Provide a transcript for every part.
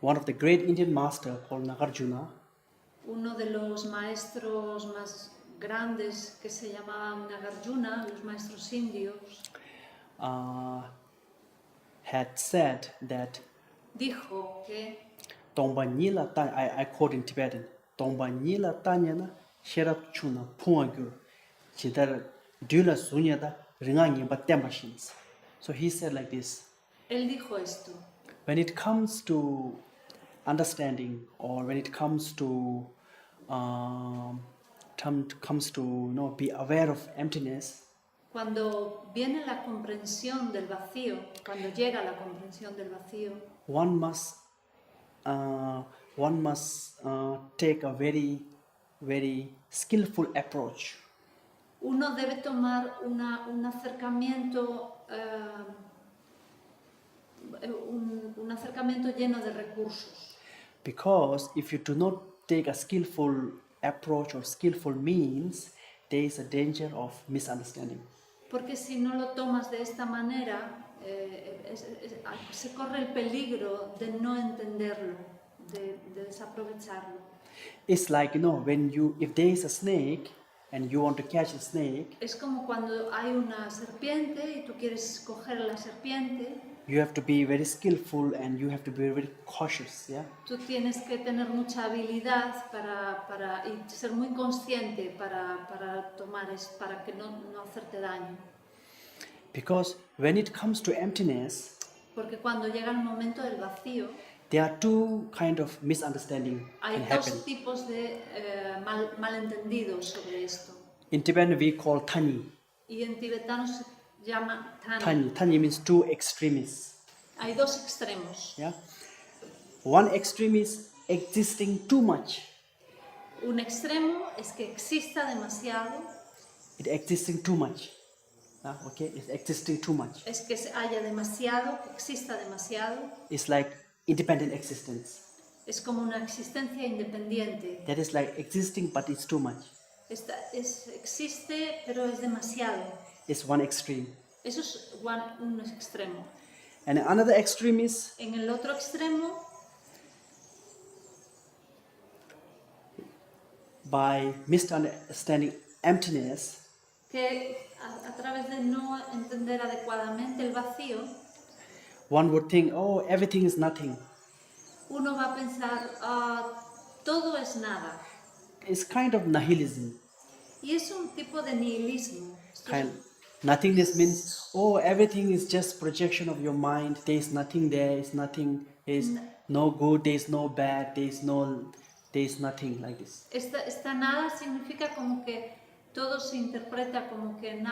one of the great Indian master called Nagarjuna, uno de los maestros más grandes que se llamaban Nagarjuna, los maestros indios, had said that dijo que Tongba Nila I quote in Tibetan, Tongba Nila Tanyana Sherat Chuna Puangyu Chidar Dula Sunyada Ringani Batembashins. So he said like this. él dijo esto: When it comes to understanding, or when it comes to be aware of emptiness, cuando viene la comprensión del vacío, cuando llega la comprensión del vacío, one must take a very, very skillful approach. Uno debe tomar un acercamiento lleno de recursos. Because if you do not take a skillful approach or skillful means, there is a danger of misunderstanding. Porque si no lo tomas de esta manera, se corre el peligro de no entenderlo, de desaprovecharlo. It's like, if there is a snake and you want to catch a snake, es como cuando hay una serpiente y tú quieres coger la serpiente. You have to be very skillful and you have to be very cautious, yeah? Tú tienes que tener mucha habilidad y ser muy consciente para que no hacerte daño. Because when it comes to emptiness, porque cuando llega el momento del vacío, there are two kind of misunderstanding hay can dos happen. tipos de malentendidos sobre esto. In Tibetan we call tani. Y en tibetano se llama Tani. Tani means two extremes. Hay dos extremos. Yeah. One extreme is existing too much. Un extremo es que exista demasiado. It existing too much. Okay, it's existing too much. Es que haya demasiado, que exista demasiado. It's like independent existence. Es como una existencia independiente. That is like existing, but it's too much. Existe, pero es demasiado. It's one extreme. Eso es un extremo. And another extreme is, en el otro extremo, by misunderstanding emptiness, que a través de no entender adecuadamente el vacío, one would think, oh, everything is nothing. Uno va a pensar, todo es nada. It's kind of nihilism. Y es un tipo de nihilismo. Nothingness means, oh, everything is just projection of your mind. There is nothing there. It's nothing. There is no good. There is no bad. There is nothing like this. Esta nada significa como que todo se interpreta como que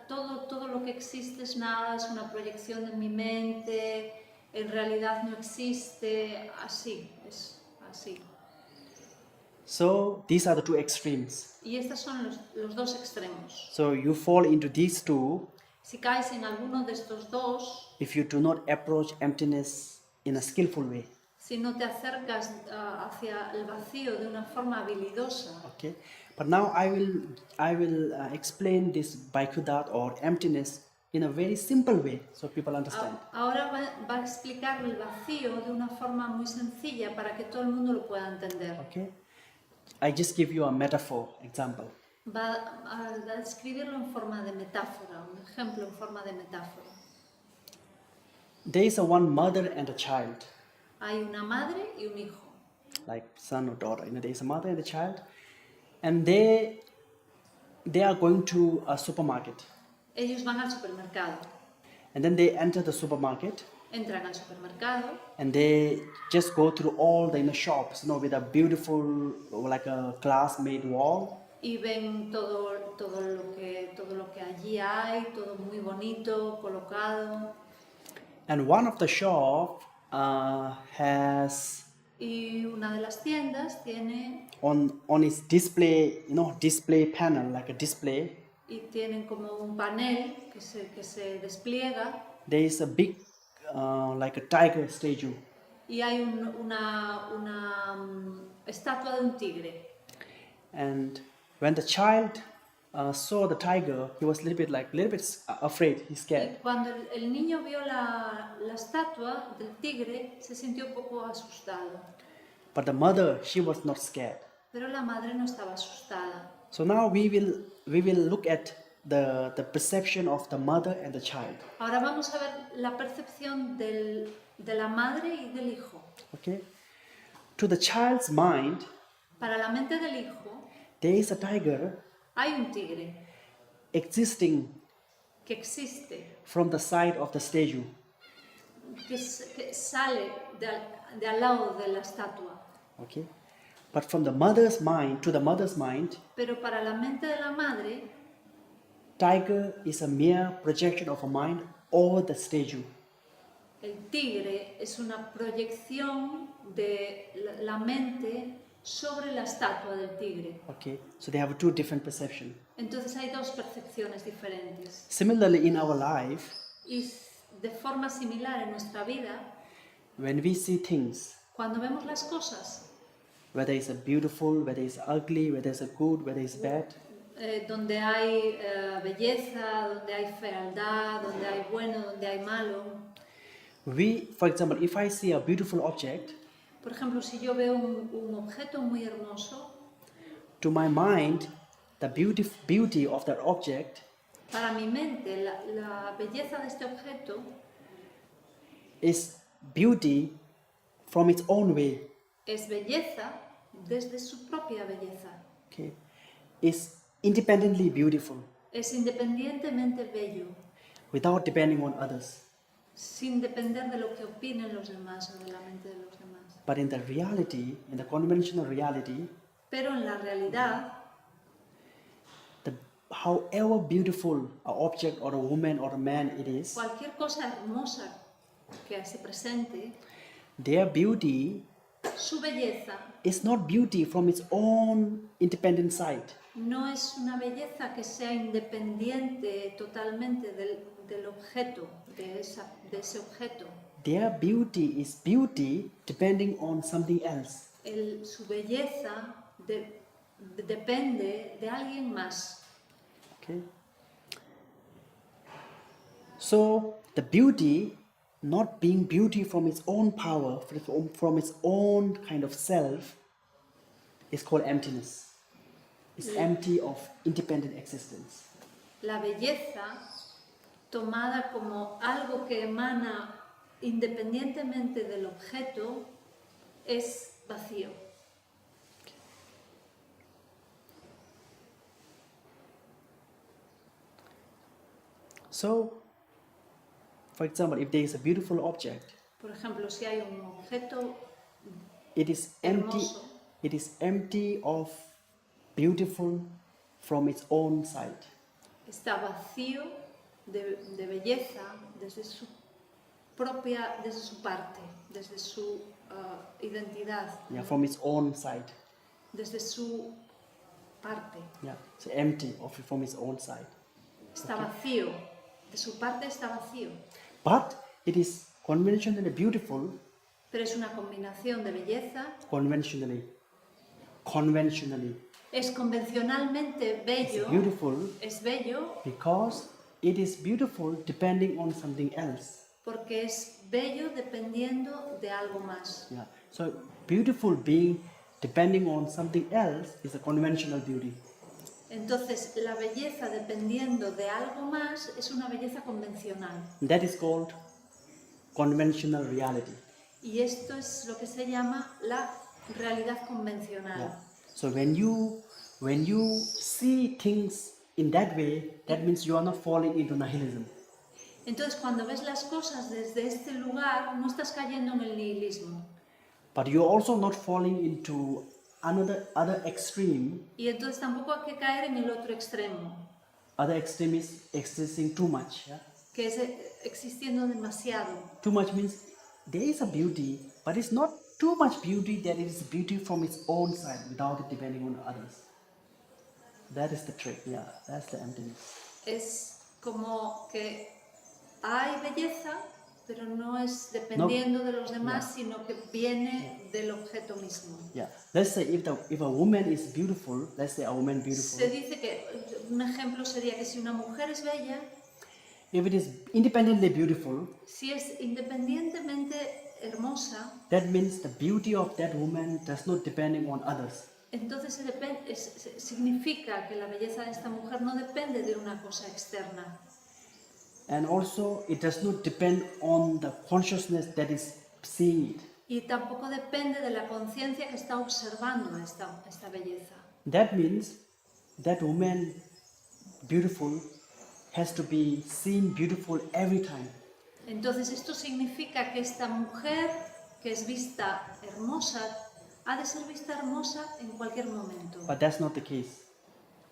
todo lo que existe es nada, es una proyección de mi mente, en realidad no existe, así, es así. So these are the two extremes. Y estos son los dos extremos. So you fall into these two. Si caes en alguno de estos dos, if you do not approach emptiness in a skillful way. Si no te acercas hacia el vacío de una forma habilidosa. Okay. But now I will explain this vacuidad or emptiness in a very simple way so people understand. Ahora va a explicar el vacío de una forma muy sencilla para que todo el mundo lo pueda entender. Okay. I just give you a metaphor example. Va a describirlo en forma de metáfora, un ejemplo en forma de metáfora. There is one mother and a child. Hay una madre y un hijo. Like son or daughter, there is a mother and a child, and they are going to a supermarket. Ellos van al supermercado. And then they enter the supermarket. Entran al supermercado. And they just go through all the inner shops, with a beautiful, like a glass-made wall. Y ven todo lo que allí hay, todo muy bonito, colocado. And one of the shop has. Y una de las tiendas tiene. On its display, display panel, like a display. Y tienen como un panel que se despliega. There is a big, like a tiger statue. Y hay una estatua de un tigre. And when the child saw the tiger, he was a little bit afraid. He's Y scared. cuando el niño vio la estatua del tigre, se sintió un poco asustado. But the mother, she was not scared. Pero la madre no estaba asustada. So now we will look at the perception of the mother and the child. Ahora vamos a ver la percepción de la madre y del hijo. Okay? To the child's mind, Para la mente del hijo there is a tiger hay un tigre existing que existe, from the side of the statue. que sale de al lado de la estatua. Okay? But from the mother's mind, to the mother's mind, Pero para la mente de la madre, tiger is a mere projection of a mind over the statue. el tigre es una proyección de la mente sobre la estatua del tigre. Okay? So they have two different perceptions. Entonces hay dos percepciones diferentes. Similarly, in our life, Y de forma similar en nuestra vida, when we see things, cuando vemos las cosas, whether it's a beautiful, whether it's ugly, whether it's a good, whether it's bad, donde hay belleza, donde hay fealdad, donde hay bueno, donde hay malo. we, for example, if I see a beautiful object, Por ejemplo, si yo veo un objeto muy hermoso, to my mind, the beauty of that object para mi mente la belleza de este objeto is beauty from its own way. es belleza desde su propia belleza. Okay? Is independently beautiful Es independientemente bello, without depending on others. sin depender de lo que opinen los demás o de la mente de los demás. But in the reality, in the conventional reality, Pero en la realidad, however beautiful an object or a woman or a man it is, cualquier cosa hermosa que se presente, their beauty su belleza is not beauty from its own independent side. no es una belleza que sea independiente totalmente del objeto, de ese objeto. Their beauty is beauty depending on something else. Su belleza depende de alguien más. Okay? So the beauty, not being beauty from its own power, from its own kind of self, is called emptiness. It's empty of independent existence. La belleza, tomada como algo que emana independientemente del objeto, es vacío. So, for example, if there is a beautiful object, Por ejemplo, si hay un objeto it is empty. hermoso, It is empty of beautiful from its own side. está vacío de belleza desde su propia, desde su parte, desde su identidad, Yeah, from its own side. desde su parte. Yeah, so empty from its own side. Está vacío, de su parte está vacío, But it is conventionally beautiful, pero es una combinación de belleza, conventionally. es convencionalmente It's bello, beautiful es bello because it is beautiful depending on something else. porque es bello dependiendo de algo más. Yeah. So beautiful being depending on something else is a conventional beauty. Entonces, la belleza dependiendo de algo más es una belleza convencional. That is called conventional reality. Y esto es lo que se llama la realidad convencional. Yeah. So when you see things in that way, that means you are not falling into nihilism. Entonces, cuando ves las cosas desde este lugar, no estás cayendo en el nihilismo. But you are also not falling into other extreme. Y entonces tampoco hay que caer en el otro extremo, Other extreme is existing too much. Yeah? que es existiendo demasiado. Too much means there is a beauty, but it's not too much beauty that it is beauty from its own side without it depending on others. That is the trick. Yeah, that's the emptiness. Es como que hay belleza, pero no es dependiendo de los demás, sino que viene del objeto mismo. Yeah. Let's say if a woman is beautiful, let's say a woman beautiful, Se dice que un ejemplo sería que si una mujer es bella, if it is independently beautiful, si es independientemente hermosa, that means the beauty of that woman does not depend on others. entonces significa que la belleza de esta mujer no depende de una cosa externa. And also, it does not depend on the consciousness that is seeing it. Y tampoco depende de la conciencia que está observando esta belleza. That means that woman, beautiful, has to be seen beautiful every time. Entonces esto significa que esta mujer que es vista hermosa ha de ser vista hermosa en cualquier momento. But that's not the case.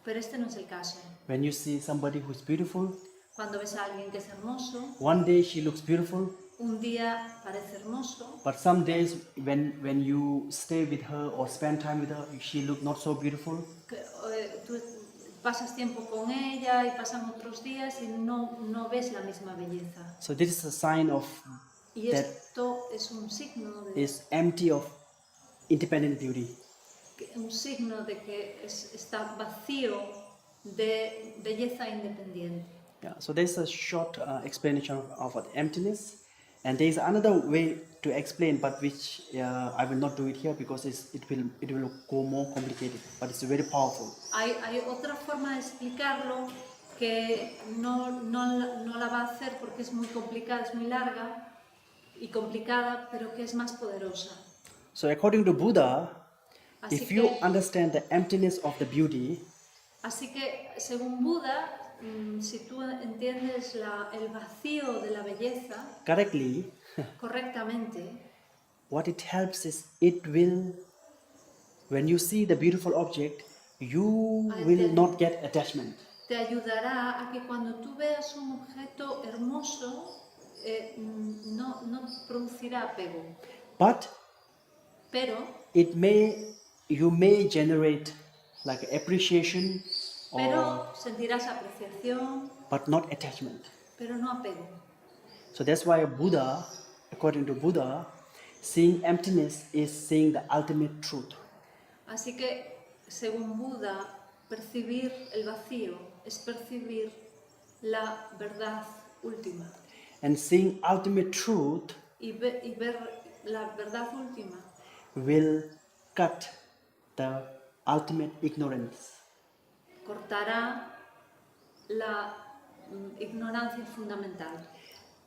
Pero este no es el caso. When you see somebody who is beautiful, Cuando ves a alguien que es hermoso, one day she looks beautiful, un día parece hermoso, but some days when you stay with her or spend time with her, she look not so beautiful. tú pasas tiempo con ella y pasan otros días y no ves la misma belleza. So this is a sign of Y that esto es un signo de, is empty of independent beauty. de que está vacío de belleza independiente. Yeah, so there's a short explanation of emptiness, and there is another way to explain, but which I will not do it here because it will go more complicated. But it's very powerful. Hay otra forma de explicarlo que no la va a hacer porque es muy complicada, es muy larga y complicada, pero que es más poderosa. So according to Buddha, Así if you que, understand the emptiness of the beauty, así que según Buda, si tú entiendes el vacío de la belleza correctly, correctamente, what it helps is it will, when you see the beautiful object, you will not get attachment. te ayudará a que cuando tú veas un objeto hermoso, no producirá apego. But Pero you may generate like appreciation Pero sentirás apreciación, but not attachment. pero no apego. So that's why Buddha, according to Buddha, seeing emptiness is seeing the ultimate truth. Así que, según Buda, percibir el vacío es percibir la verdad última. And seeing ultimate truth Y ver la verdad última will cut the ultimate ignorance. cortará la ignorancia fundamental.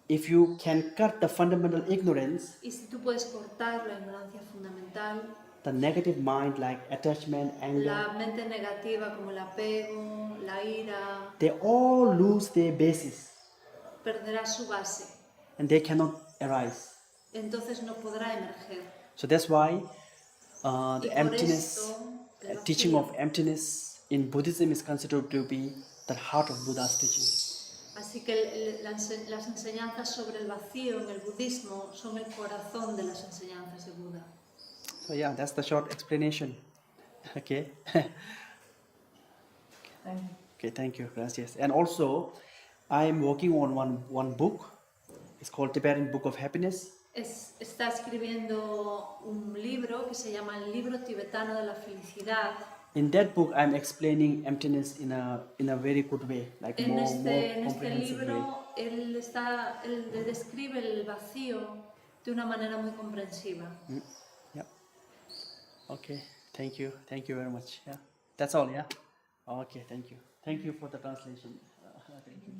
If you can cut the fundamental ignorance, Y si tú puedes cortar la ignorancia fundamental, the negative mind like attachment, anger, la mente negativa como el apego, la ira, they all lose their basis perderá su base. and they cannot arise. Entonces no podrá emerger. So that's why Y the por emptiness, esto, el teaching vacío. of emptiness in Buddhism is considered to be the heart of Buddha's teaching. Así que las enseñanzas sobre el vacío en el budismo son el corazón de las enseñanzas de Buda. So yeah, that's the short explanation. Okay. Okay, thank you, gracias. And also, I am working on one book. It's called Tibetan Book of Happiness. Está escribiendo un libro que se llama El libro tibetano de la felicidad. In that book, I'm explaining emptiness in a very good way, like En more este comprehensive way. libro él describe el vacío de una manera muy comprensiva. Yeah. Okay. Thank you. Thank you very much. Yeah. That's all. Yeah. Okay. Thank you. Thank you for the translation. Thank you.